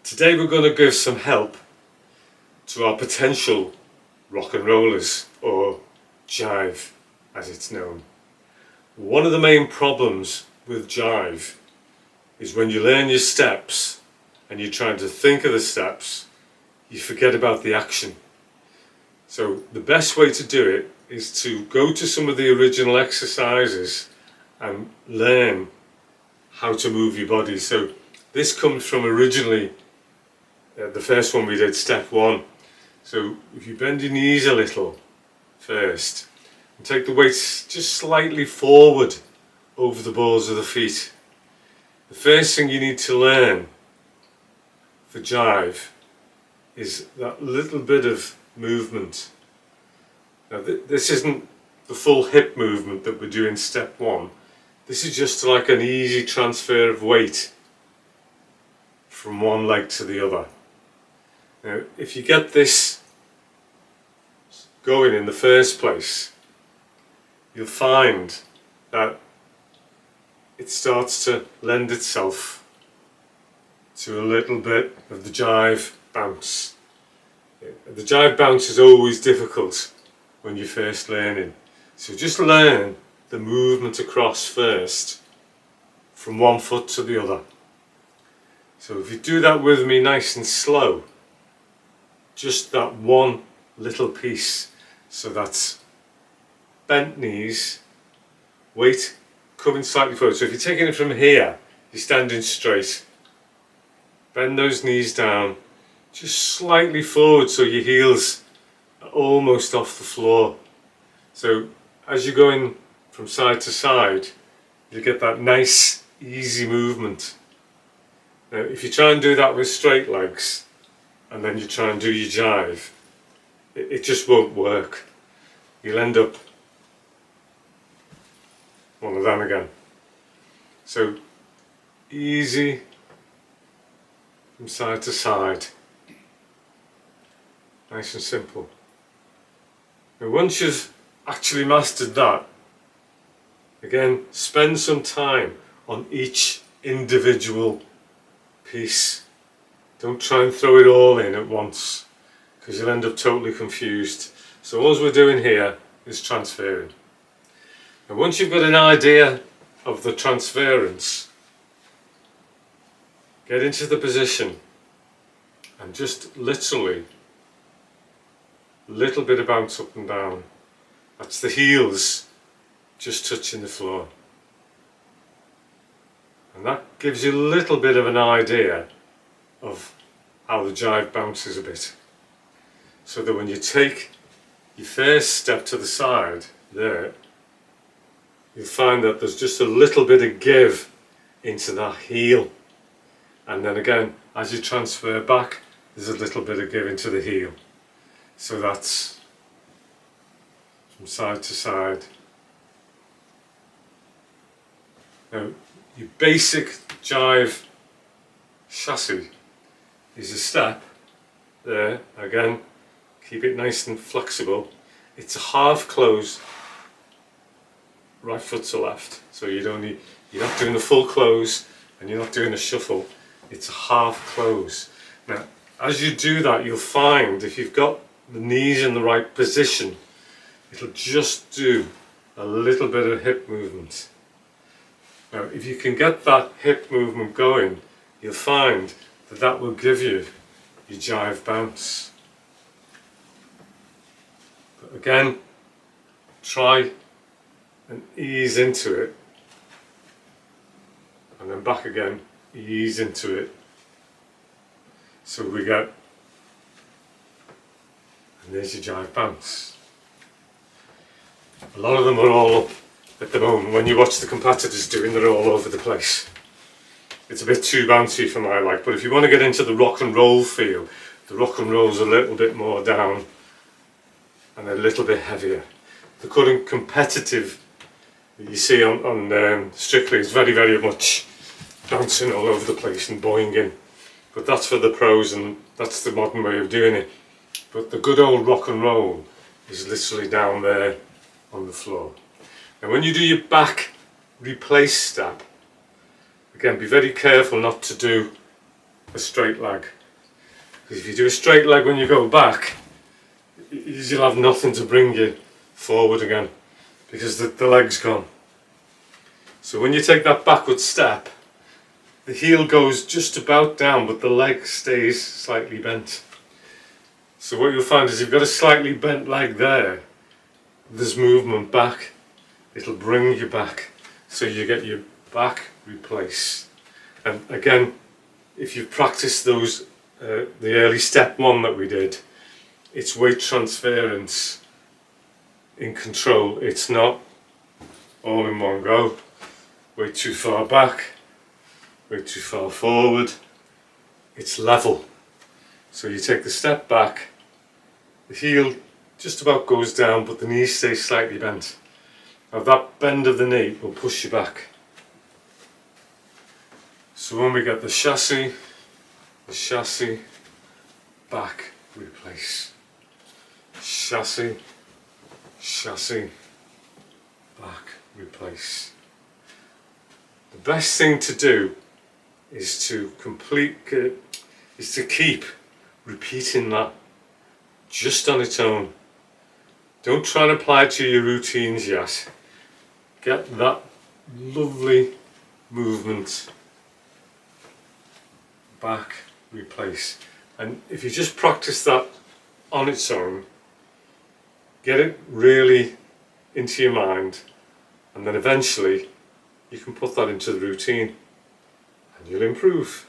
Today we're going to give some help to our potential rock and rollers, or Jive as it's known. One of the main problems with Jive is when you learn your steps and you're trying to think of the steps, you forget about the action. So the best way to do it is to go to some of the original exercises and learn how to move your body. So this comes from originally the first one we did, step one. So if you bend your knees a little first and take the weights just slightly forward over the balls of the feet. The first thing you need to learn for Jive is that little bit of movement. Now this isn't the full hip movement that we do in step one. This is just like an easy transfer of weight from one leg to the other. Now if you get this going in the first place, you'll find that it starts to lend itself to a little bit of the Jive bounce. The Jive bounce is always difficult when you're first learning. So just learn the movement across first from one foot to the other. So if you do that with me nice and slow, just that one little piece. So that's bent knees, weight coming slightly forward. So if you're taking it from here, you're standing straight. Bend those knees down, just slightly forward so your heels are almost off the floor. So as you're going from side to side, you get that nice, easy movement. Now if you try and do that with straight legs, and then you try and do your Jive, it just won't work. You'll end up one of them again. So easy from side to side, nice and simple. Now once you've actually mastered that, again spend some time on each individual piece. Don't try and throw it all in at once, because you'll end up totally confused. So all we're doing here is transferring. And once you've got an idea of the transference, get into the position and just literally a little bit of bounce up and down. That's the heels just touching the floor. And that gives you a little bit of an idea of how the Jive bounces a bit. So that when you take your first step to the side there, you'll find that there's just a little bit of give into that heel. And then again, as you transfer back, there's a little bit of give into the heel. So that's from side to side. Now, your basic Jive chassis is a step there, again, keep it nice and flexible. It's a half close, right foot to left, so you're not doing a full close and you're not doing a shuffle. It's a half close. Now as you do that, you'll find if you've got the knees in the right position, it'll just do a little bit of hip movement. Now if you can get that hip movement going, you'll find that that will give you your Jive bounce. But again, try and ease into it, and then back again, ease into it. So we get, and there's your Jive bounce. A lot of them are all up at the moment. When you watch the competitors doing, they're all over the place. It's a bit too bouncy for my like, but if you want to get into the rock and roll feel, the rock and roll's a little bit more down and a little bit heavier. The current competitive that you see on Strictly is very, very much bouncing all over the place and boinging. But that's for the pros, and that's the modern way of doing it. But the good old rock and roll is literally down there on the floor. And when you do your back replace step, again be very careful not to do a straight leg. Because if you do a straight leg when you go back, you'll have nothing to bring you forward again, because the leg's gone. So when you take that backward step, the heel goes just about down, but the leg stays slightly bent. So what you'll find is you've got a slightly bent leg there, there's movement back, it'll bring you back, so you get your back replaced. And again, if you've practiced those, the early step 1 that we did, it's weight transference in control. It's not all in one go, way too far back, way too far forward. It's level. So you take the step back, the heel just about goes down, but the knee stays slightly bent. Now that bend of the knee will push you back. So when we get the chassis, back, replace. Chassis, back, replace. The best thing to do is to keep repeating that just on its own. Don't try and apply it to your routines yet. Get that lovely movement, back, replace. And if you just practice that on its own, get it really into your mind, and then eventually you can put that into the routine and you'll improve.